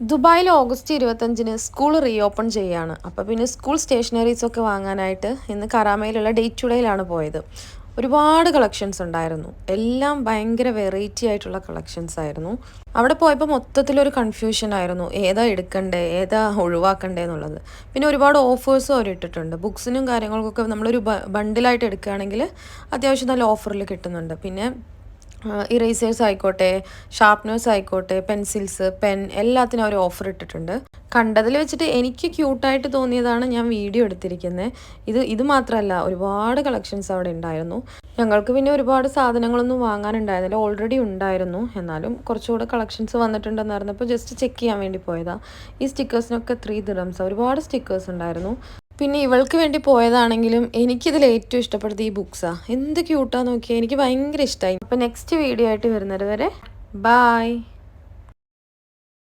ദുബായിൽ August 25-ന് school reopen ചെയ്യാണ്. അപ്പോൾ പിന്നെ സ്കൂൾ സ്റ്റേഷനറീസൊക്കെ വാങ്ങാനായിട്ട് ഇന്ന് കറാമയിലുള്ള ഡേ ടു ഡേയിലാണ് പോയത്. ഒരുപാട് കളക്ഷൻസ് ഉണ്ടായിരുന്നു. എല്ലാം ഭയങ്കര വെറൈറ്റി ആയിട്ടുള്ള കളക്ഷൻസ് ആയിരുന്നു. അവിടെ പോയപ്പോൾ മൊത്തത്തിലൊരു കൺഫ്യൂഷൻ ആയിരുന്നു, ഏതാ എടുക്കണ്ടേ ഏതാ ഒഴിവാക്കണ്ടേ എന്നുള്ളത്. പിന്നെ ഒരുപാട് ഓഫേഴ്സും അവർ ഇട്ടിട്ടുണ്ട്. ബുക്സിനും കാര്യങ്ങൾക്കൊക്കെ നമ്മളൊരു ബണ്ടിലായിട്ട് എടുക്കുകയാണെങ്കിൽ അത്യാവശ്യം നല്ല ഓഫറിൽ കിട്ടുന്നുണ്ട്. പിന്നെ ഇറേസേഴ്സ് ആയിക്കോട്ടെ, ഷാർപ്നേഴ്സ് ആയിക്കോട്ടെ, പെൻസിൽസ്, പെൻ എല്ലാത്തിനും അവർ ഓഫർ ഇട്ടിട്ടുണ്ട്. കണ്ടതിൽ വെച്ചിട്ട് എനിക്ക് ക്യൂട്ടായിട്ട് തോന്നിയതാണ് ഞാൻ വീഡിയോ എടുത്തിരിക്കുന്നത്. ഇത് മാത്രമല്ല, ഒരുപാട് കളക്ഷൻസ് അവിടെ ഉണ്ടായിരുന്നു. ഞങ്ങൾക്ക് പിന്നെ ഒരുപാട് സാധനങ്ങളൊന്നും വാങ്ങാനുണ്ടായിരുന്നില്ല, ഓൾറെഡി ഉണ്ടായിരുന്നു. എന്നാലും കുറച്ചുകൂടെ കളക്ഷൻസ് വന്നിട്ടുണ്ടെന്ന് പറഞ്ഞപ്പോൾ ജസ്റ്റ് ചെക്ക് ചെയ്യാൻ വേണ്ടി പോയതാണ്. ഈ സ്റ്റിക്കേഴ്സിനൊക്കെ 3 ദിറംസ്, ഒരുപാട് സ്റ്റിക്കേഴ്സ് ഉണ്ടായിരുന്നു. പിന്നെ ഇവൾക്ക് വേണ്ടി പോയതാണെങ്കിലും എനിക്കിതിൽ ഏറ്റവും ഇഷ്ടപ്പെടുന്നത് ഈ ബുക്സാണ്. എന്ത് ക്യൂട്ടാന്ന് നോക്കിയാൽ, എനിക്ക് ഭയങ്കര ഇഷ്ടമായി. അപ്പോൾ നെക്സ്റ്റ് വീഡിയോ ആയിട്ട് വരുന്നത് വരെ ബായ്.